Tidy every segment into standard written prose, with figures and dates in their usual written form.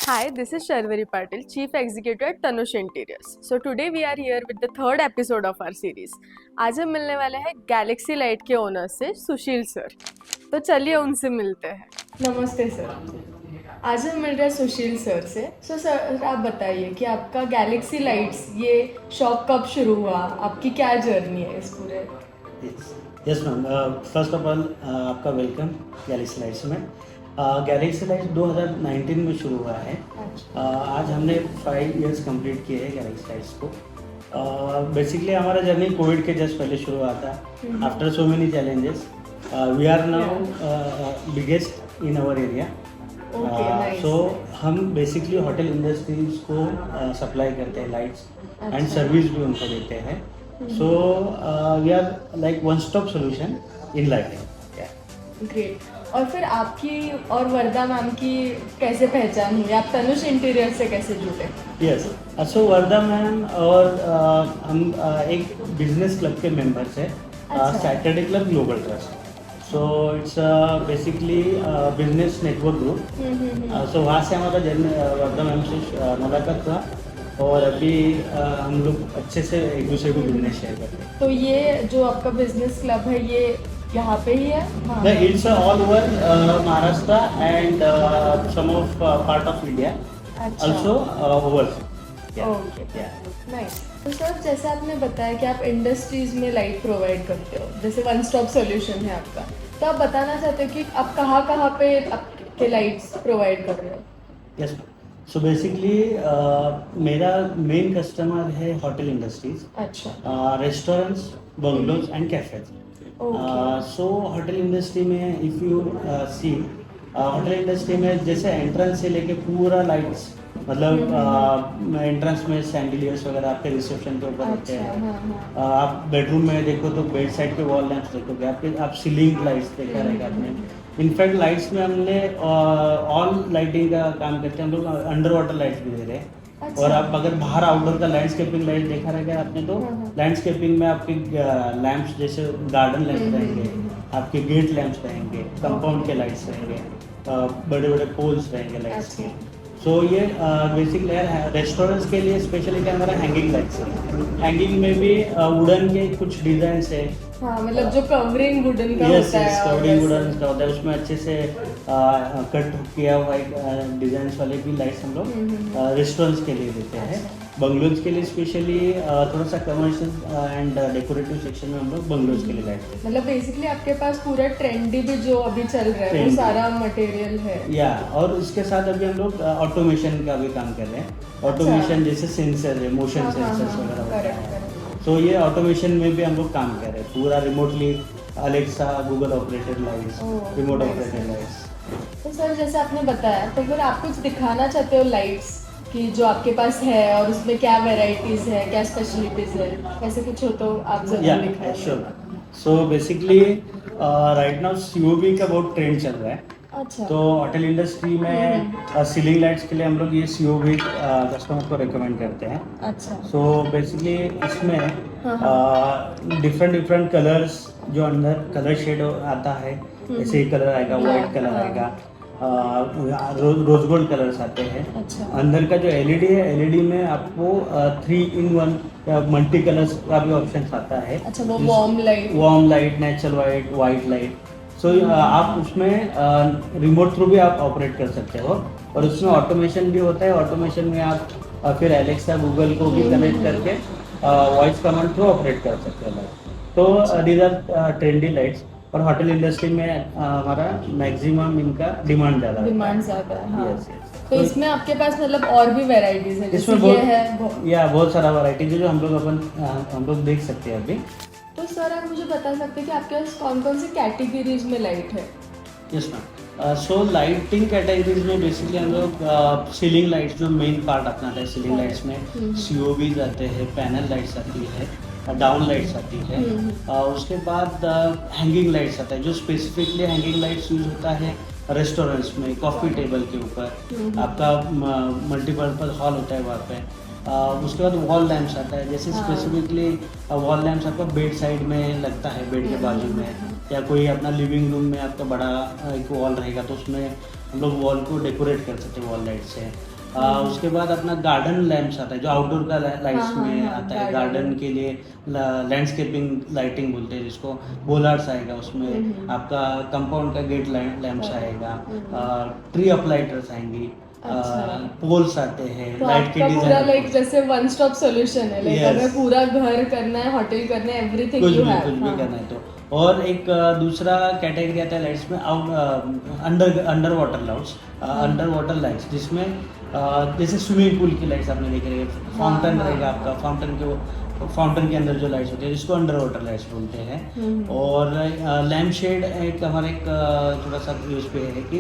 Hi, this is Sharvari Patil, Chief Executive at Tanush Interiors. So today we are here with the third episode of our series. आज हम मिलने वाले हैं Galaxy light के owner से सुशील sir. तो चलिए उनसे मिलते हैं. नमस्ते सर. आज हम मिल रहे हैं सुशील सर से. सर आप बताइए कि आपका गैलेक्सी लाइट्स ये शॉप कब शुरू हुआ, आपकी क्या जर्नी है इस पूरे. Yes ma'am, first of all आपका वेलकम गैलेक्सी लाइट्स में. गैलेक्सी लाइट्स 2019 में शुरू हुआ है. आज हमने 5 इयर्स कंप्लीट किए हैं गैलेक्सी लाइट्स को. बेसिकली हमारा जर्नी कोविड के जस्ट पहले शुरू हुआ था. After so many challenges we are now biggest in our area. So हम बेसिकली होटल इंडस्ट्रीज को सप्लाई करते हैं लाइट्स एंड सर्विस भी उनको देते हैं. So we are like one stop solution in lighting. Great. और फिर आपकी और वर्दा मैम की कैसे पहचान हुई, आप तनुष इंटीरियर से कैसे जुड़े? यस, सो वर्दा मैम और हम एक बिजनेस क्लब के मेंबर्स हैं, Saturday club global trust. So it's basically business network group. So वहाँ से हमारा जर्नी वर्दा मैम से मुलाकात हुआ और अभी हम लोग अच्छे से एक दूसरे को बिजनेस शेयर करते हैं. तो ये जो आपका बिजनेस क्लब है ये यहाँ पे ही है? हाँ. It's all over Maharashtra and some of part of India, also overseas. Okay, nice. तो सर जैसे आपने बताया कि आप इंडस्ट्रीज में लाइट प्रोवाइड करते हो, जैसे वन स्टॉप सॉल्यूशन है आपका, तो आप बताना चाहते हो कि आप कहाँ पे आपके लाइट्स प्रोवाइड कर रहे हो? यस, सो बेसिकली मेरा मेन कस्टमर है होटल इंडस्ट्रीज. अच्छा. Restaurants, bungalows and cafes. So hotel industry में if you see, hotel industry में जैसे एंट्रेंस से लेके पूरा लाइट्स, मतलब एंट्रेंस में सैंडलियर्स वगैरह आपके रिसेप्शन के ऊपर होते हैं. आप बेडरूम में देखो तो बेड साइड पे वॉल लैंप्स देखोगे, आपके आप सीलिंग लाइट्स देखा रहेगा आपने. इनफैक्ट लाइट्स में हमने ऑल लाइटिंग का काम करते हैं हम लोग. अंडर वाटर लाइट्स भी दे रहे हैं. अच्छा. और आप अगर बाहर आउटडोर का लैंडस्केपिंग लाइट देखा रहेगा आपने, तो लैंडस्केपिंग में आपके लैंप्स जैसे गार्डन लैंप्स रहेंगे, आपके गेट लैंप्स रहेंगे, कंपाउंड के लाइट्स रहेंगे, बड़े बड़े पोल्स रहेंगे लाइट्स के. सो ये बेसिकली रेस्टोरेंट्स के लिए स्पेशली क्या हमारा हैंगिंग लाइट्स है. हैंगिंग में भी वुडन के कुछ डिजाइन है. हाँ, मतलब जो कवरिंग वुडन का यस होता है. कवरिंग वुडन का होता है, उसमें अच्छे से कट किया हुआ डिजाइन वाले भी लाइट्स हम लोग रेस्टोरेंट्स के लिए देते हैं. बंगलोज के लिए स्पेशली थोड़ा सा कमर्शियल एंड डेकोरेटिव सेक्शन में हम लोग बंगलोज के लिए लाइट देते हैं. मतलब बेसिकली आपके पास पूरा ट्रेंडी भी जो अभी चल रहा है वो सारा मटेरियल है. या और उसके साथ अभी हम लोग ऑटोमेशन का भी काम कर रहे हैं. ऑटोमेशन जैसे सेंसर है, मोशन सेंसर्स वगैरह होता है. तो ये ऑटोमेशन में भी हम लोग काम कर रहे हैं. पूरा remotely Alexa, Google operated lights, remote operated lights. तो सर जैसे आपने बताया, तो फिर आप कुछ दिखाना चाहते हो लाइट्स कि जो आपके पास है और उसमें क्या वेराइटीज है, क्या स्पेशलिटीज है, वैसे कुछ हो तो आप जरूर दिखाइए. Sure. So basically right now COB का बहुत ट्रेंड चल रहा है. अच्छा. तो होटल इंडस्ट्री में सीलिंग लाइट्स के लिए हम लोग ये सीओबी कस्टमर को रिकमेंड करते हैं. अच्छा. सो बेसिकली इसमें डिफरेंट कलर्स जो अंदर कलर शेड आता है, ऐसे ही कलर आएगा, वाइट कलर आएगा, रोज गोल्ड कलर्स आते हैं. अच्छा. अंदर का जो एलईडी है, एलईडी में आपको 3-in-1 या मल्टी कलर्स का भी ऑप्शन आता है. अच्छा, वो warm light, natural white light. So आप उसमें रिमोट थ्रू भी आप ऑपरेट कर सकते हो और उसमें ऑटोमेशन भी होता है. ऑटोमेशन में आप फिर एलेक्सा, गूगल को भी कनेक्ट करके वॉइस कमांड थ्रू ऑपरेट कर सकते हो. तो दीज आर ट्रेंडी लाइट्स. और होटल इंडस्ट्री में हमारा मैक्सिमम इनका डिमांड ज़्यादा है. हाँ. यस. तो इसमें आपके पास मतलब और भी वेराइटीज है? इसमें बहुत सारा वैरायटीज है जो हम लोग देख सकते हैं अभी. तो सर आप मुझे बता सकते हैं कि आपके पास कौन कौन सी कैटेगरीज में लाइट है? Yes ma'am. So lighting categories में बेसिकली हम लोग सीलिंग लाइट्स जो मेन पार्ट अपना है. सीलिंग लाइट्स में सीओबीज आते हैं, पैनल लाइट्स आती है, डाउन लाइट्स आती है. उसके बाद हैंगिंग लाइट्स आता है जो स्पेसिफिकली हैंगिंग लाइट्स यूज होता है रेस्टोरेंट्स में, कॉफ़ी टेबल के ऊपर. आपका मल्टीपर्पज़ हॉल होता है वहाँ पे. उसके बाद वॉल लैंप्स आता है, जैसे स्पेसिफिकली वॉल लैंप्स आपका बेड साइड में लगता है, बेड के बाजू में, या कोई अपना लिविंग रूम में आपका बड़ा एक वॉल रहेगा तो उसमें हम लोग वॉल को डेकोरेट कर सकते हैं वॉल लाइट से. उसके बाद अपना गार्डन लैंप्स आता है जो आउटडोर का लाइट्स हाँ, में हाँ, आता है। garden गार्डन के लिए लैंडस्केपिंग लाइटिंग बोलते हैं जिसको, बोलार्ड्स आएगा उसमें, आपका कंपाउंड का गेट लैंप्स आएगा, ट्री अप लाइटर्स आएंगी, अच्छा। पोल्स आते हैं, तो लाइट के आपका पूरा लाइक डिजाइन, जैसे वन स्टॉप सॉल्यूशन है, लाइक Yes. अगर पूरा घर करना है, होटल करना है, एवरीथिंग कुछ यू भी हैव। कुछ भी करना है तो। और एक दूसरा कैटेगरी आता है लाइट्स में, under water lights, under water lights जिसमें जैसे स्विमिंग पूल की लाइट्स आपने देख रही है, फाउंटेन हाँ, रहेगा हाँ, आपका, फाउंटेन के अंदर जो लाइट्स होती है जिसको अंडर वाटर लाइट्स बोलते हैं। और लैम्प शेड एक हमारा एक थोड़ा सा यूज पे है कि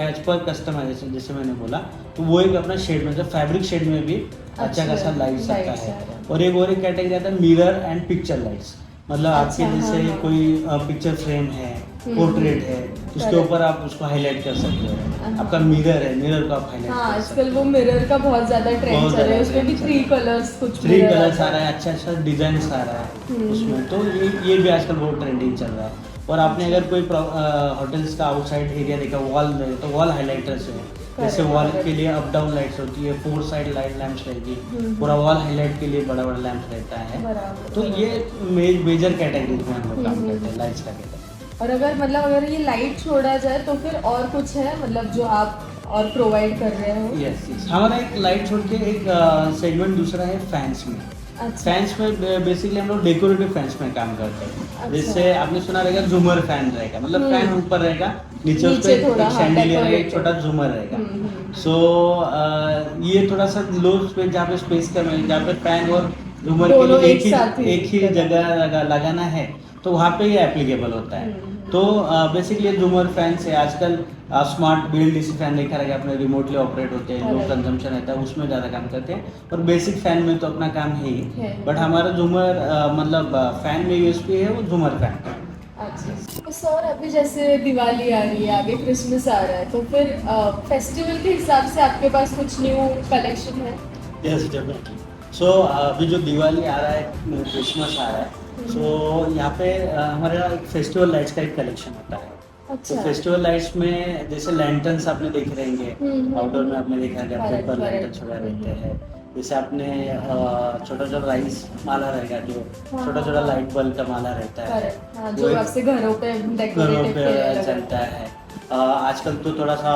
एज पर कस्टमाइजेशन, जैसे मैंने बोला, तो वो एक अपना शेड में, फैब्रिक शेड में भी अच्छा खासा लाइट्स आता lights है। आ रहा है। और एक कैटेगरी आता है मिरर एंड पिक्चर लाइट्स, मतलब आपके अच्छा, जैसे हाँ, हाँ। कोई पिक्चर फ्रेम है, पोर्ट्रेट है, उसके Correct. ऊपर आप उसको हाईलाइट कर सकते हो। हाँ। आपका मिरर है, मिरर को आप हाईलाइट हाँ, कर आजकल सकते वो हो। मिरर का बहुत ज्यादा ट्रेंड बहुत चल रहा है, ज्यादा उसमें भी trend थ्री चल रहा है। कलर्स कुछ थ्री mirror कलर्स आता आ रहा है, अच्छा डिजाइन आ रहा है उसमें, तो ये भी आजकल बहुत ट्रेंडिंग चल रहा है। और आपने अगर कोई होटल्स का आउटसाइड एरिया देखा, वॉल तो वॉल हाईलाइटर्स है, जैसे वॉल के लिए अप डाउन लाइट्स होती है, 4 साइड लाइट लैंप्स रहेगी, पूरा वॉल हाईलाइट के लिए बड़ा बड़ा लैंप रहता है। बराबर। तो ये मेजर कैटेगरीज में हम लोग काम करते हैं लाइट्स का कहते हैं। और अगर मतलब अगर ये लाइट छोड़ा जाए तो फिर और कुछ है मतलब जो आप और प्रोवाइड कर रहे हो? यस, हमारा एक लाइट छोड़ के एक सेगमेंट दूसरा है फैंस में। अच्छा। फैंस में बेसिकली हम लोग डेकोरेटिव फैंस में काम करते हैं। अच्छा। जैसे आपने सुना रहेगा झूमर फैन रहेगा, मतलब फैन ऊपर रहेगा, नीचे उस पे नीचे थोड़ा, एक हाँ, शैंडिलियर रहेगा, एक decorated। छोटा झूमर रहेगा। हम्म। सो ये थोड़ा सा लो स्पेस, जहाँ पे स्पेस कम है, जहाँ पे फैन और झूमर के दोनों लिए एक साथ ही एक ही लगाना। जगह लगाना है, तो वहाँ पे ये एप्लीकेबल होता है। तो बेसिकली झूमर फैन से आजकल स्मार्ट BLDC फैन देखा रहेगा अपने, रिमोटली ऑपरेट होते हैं, लो Correct। कंजम्पशन रहता है, उसमें ज़्यादा काम करते हैं। और बेसिक फैन में तो अपना काम है ही, है। बट हमारा झूमर मतलब फैन में यूएसपी है वो झूमर फैन का। अच्छा, तो सर अभी जैसे दिवाली आ रही है, आगे क्रिसमस आ रहा है, तो फिर फेस्टिवल के हिसाब से आपके पास कुछ न्यू कलेक्शन है? Yes definitely. सो अभी जो दिवाली आ रहा है, क्रिसमस आ रहा है, सो यहाँ पे हमारे यहाँ एक फेस्टिवल लाइट्स का एक कलेक्शन होता है। अच्छा। तो फेस्टिवल लाइट्स में जैसे लैंटर्न्स आपने देखे रहेंगे, आउटडोर में आपने देखा है Correct, पेपर लैंटर्न correct। छोड़ा रहते हैं। जैसे आपने छोटा छोटा राइस माला रहेगा, जो हाँ, छोटा छोटा लाइट बल्ब का माला रहता है, करेक्ट, हाँ, वो जो एक आपसे घरों पे घरों डेकोरेटिव पे के लिए लगा चलता है। आजकल तो थोड़ा सा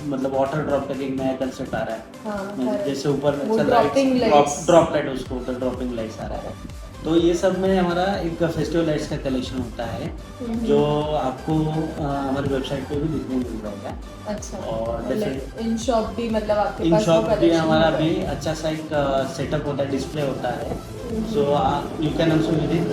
मतलब वाटर ड्रॉप का एक नया कंसेप्ट आ रहा है। हाँ, मतलब correct। जैसे ऊपर वो dropping lights। ड्रॉप लाइट, उसको ऊपर ड्रॉपिंग लाइट्स आ रहा है। तो ये सब में हमारा एक फेस्टिवल लाइट्स का कलेक्शन होता है, जो आपको हमारी वेबसाइट पे भी देखने मिल जाएगा। अच्छा। और मतलब इन शॉप भी मतलब आपके इन पास वो शॉप भी collection हमारा होगा? भी अच्छा सा एक सेटअप होता है, डिस्प्ले होता है। So you can also visit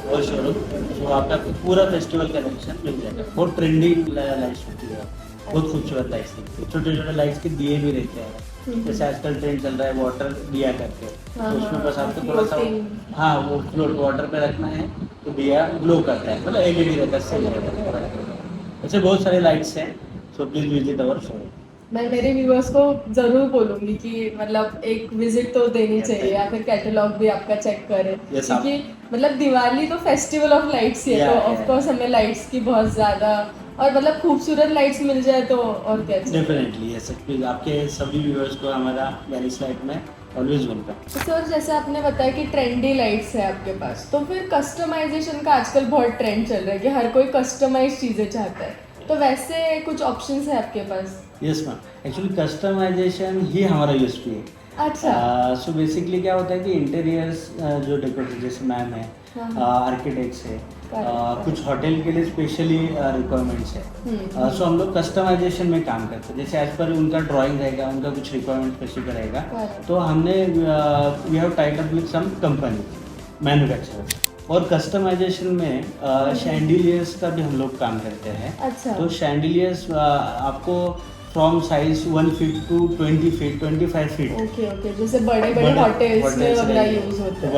और शोरूम, तो वहाँ पे आपको पूरा फेस्टिवल कलेक्शन मिल जाएगा। बहुत ट्रेंडिंग लाइट्स होती है, बहुत खूबसूरत लाइट्स दिखती है। छोटे छोटे लाइट्स के दिए भी रहते हैं, जैसे आजकल ट्रेंड चल रहा है वाटर दिया करके, हाँ, तो उसमें बस आपको थोड़ा सा, floating। हाँ, वो फ्लोट वाटर पे रखना है तो दिया ग्लो करता है, मतलब LED रहता है, सेल रहता है। ऐसे बहुत सारे लाइट्स हैं, so please visit our showroom. मैं मेरे व्यूअर्स को जरूर बोलूंगी कि मतलब एक विजिट तो देनी चाहिए, या फिर कैटलॉग भी आपका चेक करें, Yes, क्योंकि मतलब दिवाली तो फेस्टिवल ऑफ लाइट्स ही है, Yeah, तो yeah, ऑफ कोर्स हमें लाइट्स की बहुत ज्यादा और मतलब खूबसूरत लाइट्स मिल जाए तो और क्या चाहिए। डेफिनेटली यस, प्लीज आपके सभी व्यूअर्स को हमारा गैलेक्सी लाइट में ऑलवेज वेलकम। तो सर जैसे आपने बताया कि ट्रेंडी लाइट्स है आपके पास, तो फिर कस्टमाइजेशन का आजकल बहुत ट्रेंड चल रहा है कि हर कोई कस्टमाइज चीज़ें चाहता है, तो वैसे कुछ ऑप्शंस है आपके पास? यस मैम, एक्चुअली कस्टमाइजेशन ही हमारा यूएसपी है। अच्छा। सो बेसिकली क्या होता है कि इंटीरियर्स जो डेकोरेटर जैसे मैम है, आर्किटेक्ट्स है, कुछ होटल के लिए स्पेशली रिक्वायरमेंट्स है, सो हम लोग कस्टमाइजेशन में काम करते हैं। जैसे एज पर उनका ड्राइंग रहेगा, उनका कुछ रिक्वायरमेंट स्पेसिफिक रहेगा, तो हमने we have tied up with some company manufacturer, और कस्टमाइजेशन में शैंडिलियर्स का भी हम लोग काम करते हैं। अच्छा। तो शैंडिलियर्स आपको from size 1 feet to 20 feet 25 feet, okay okay, जैसे बड़े बड़े हॉटेल्स में वगैरह यूज होता है।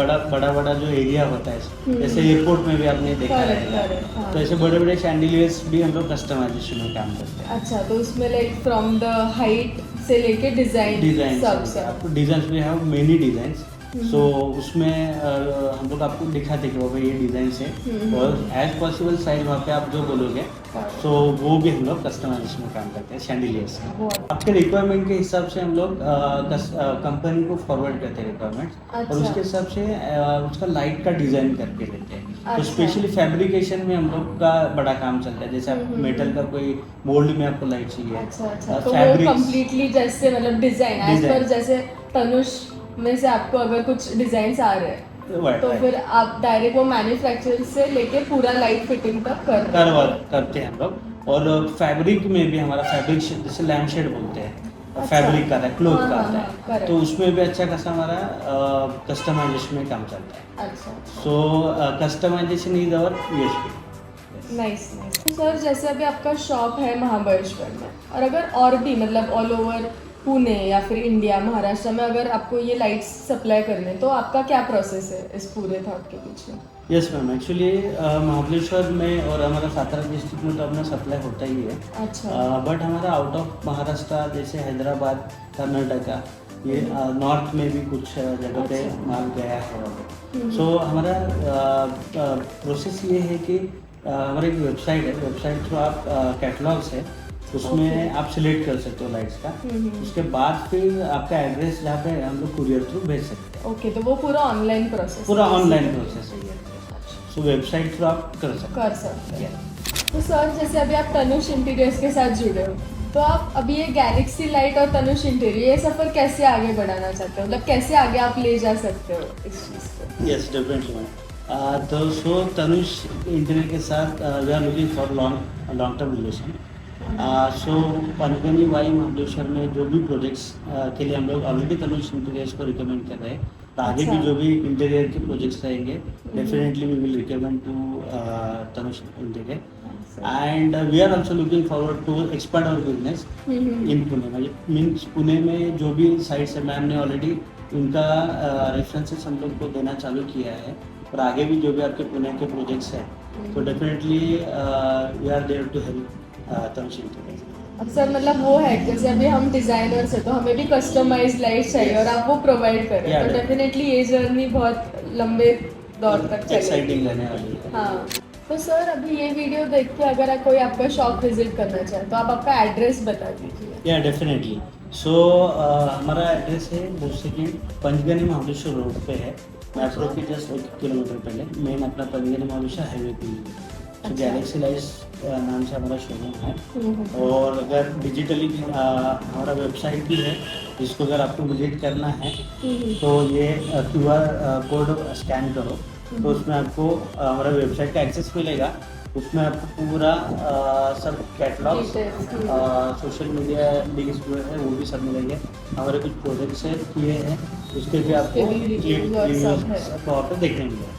बड़ा जो एरिया होता है, जैसे एयरपोर्ट में भी आपने देखा Correct, रहेगा, correct, हाँ। तो ऐसे बड़े बड़े शैंडिलियर्स भी हम लोग कस्टमाइजेशन में काम करते हैं। अच्छा, तो उसमें लाइक फ्रॉम द हाइट से लेके डिजाइन डिजाइन सब आपको design, we have many designs, so उसमें हम लोग आपको दिखाते कि बाबा ये डिज़ाइन है और एज पॉसिबल साइज वहाँ पे आप जो बोलोगे सो वो भी हम लोग कस्टमाइजेशन में काम करते हैं शैंडिलियर्स का। आपके रिक्वायरमेंट के हिसाब से हम लोग कंपनी को फॉरवर्ड करते हैं रिक्वायरमेंट और उसके हिसाब से उसका लाइट का डिज़ाइन करके देते हैं। तो स्पेशली फैब्रिकेशन में हम लोग का बड़ा काम चलता है, जैसे आप मेटल का कोई मोल्ड में आपको लाइट चाहिए, तो वो कंप्लीटली जैसे मतलब डिजाइन एज पर जैसे तनुष में से आपको अगर कुछ डिजाइन आ रहे हैं तो फिर आप डायरेक्ट वो मैन्युफैक्चरर से लेके पूरा लाइट फिटिंग तक करते हैं हम लोग। और फैब्रिक में भी हमारा फैब्रिक जैसे लैम्प शेड बोलते हैं, फैब्रिक का आता है, क्लोथ का आता है, तो उसमें भी अच्छा खासा हमारा कस्टमाइजेशन में काम चलता है। अच्छा, so customisation is our USP. Nice nice. तो सर जैसे अभी आपका शॉप है महाबलेश्वर में, और अगर और भी मतलब ऑल ओवर पुणे या फिर इंडिया महाराष्ट्र में अगर आपको ये लाइट्स सप्लाई करने, तो आपका क्या प्रोसेस है इस पूरे थॉट के पीछे? यस मैम, एक्चुअली महाबलेश्वर में और हमारा सातारा डिस्ट्रिक्ट में तो अपना सप्लाई होता ही है। अच्छा। बट हमारा आउट ऑफ महाराष्ट्र जैसे हैदराबाद, कर्नाटका, ये नॉर्थ में भी कुछ जगह पे माल गया है। सो हमारा प्रोसेस ये है कि हमारी एक वेबसाइट है, वेबसाइट थ्रू आप कैटलॉग्स है उसमें आप सिलेक्ट कर सकते हो लाइट्स का। उसके बाद फिर आपका एड्रेस जहाँ पे हम लोग कुरियर थ्रू भेज सकते हैं। ओके, तो वो पूरा ऑनलाइन प्रोसेस? पूरा ऑनलाइन प्रोसेस है। सो वेबसाइट थ्रू आप कर सकते हैं। तो सर जैसे अभी आप तनुष इंटीरियर्स के साथ जुड़े हो, तो आप अभी ये गैलेक्सी लाइट और तनुष इंटीरियर ये सफ़र कैसे आगे बढ़ाना चाहते हो, मतलब कैसे आगे आप ले जा सकते हो इस चीज़ को? Yes definitely ma'am. तो सो तनुष इंटीरियर के साथ we are looking for long term relation. So Panchgani Wai Mahabaleshwar में जो भी प्रोजेक्ट्स के लिए हम लोग ऑलरेडी तनुष इंटीरियर्स को रिकमेंड कर रहे हैं, तो आगे भी जो भी इंटीरियर के प्रोजेक्ट्स रहेंगे definitely we will recommend to Tanush interior. And we are also looking forward to expand our business in Pune. Means Pune में जो भी साइट्स है, मैम ने ऑलरेडी उनका रेफरेंसेस हम लोग को देना चालू किया है, और आगे भी जो भी आपके पुणे के प्रोजेक्ट्स हैं तो definitely we are there to help Tanush interior. अब सर मतलब वो है जैसे अभी हम डिजाइनर्स हैं तो हमें भी कस्टमाइज्ड लाइट चाहिए और आप वो प्रोवाइड करें, तो डेफिनेटली ये जर्नी बहुत लंबे दौर तक चलेगी, एक्साइटिंग रहने वाली है। हाँ। तो सर अभी ये वीडियो देख के अगर कोई आपका शॉप विजिट करना चाहे तो आप आपका एड्रेस बता दीजिए। या डेफिनेटली। सो हमारा एड्रेस है 2 सेकेंड पंचगनी महाबलेश्वर रोड पे है, मेट्रो के जस्ट 1 किलोमीटर पहले मेन अपना पंचगनी महाबलेश्वर हाईवे पे है। तो गैलेक्सी लाइट्स नाम से हमारा शोरूम है। और अगर डिजिटली हमारा वेबसाइट भी है, जिसको अगर आपको विजिट करना है तो ये QR कोड स्कैन करो तो उसमें आपको हमारा वेबसाइट का एक्सेस मिलेगा। उसमें आपको पूरा सब कैटलॉग, सोशल मीडिया लिंक्स जो है वो भी सब मिलेंगे। हमारे कुछ प्रोजेक्ट्स है किए हैं, उसके भी आपको तौर पर देखने मिलेगा।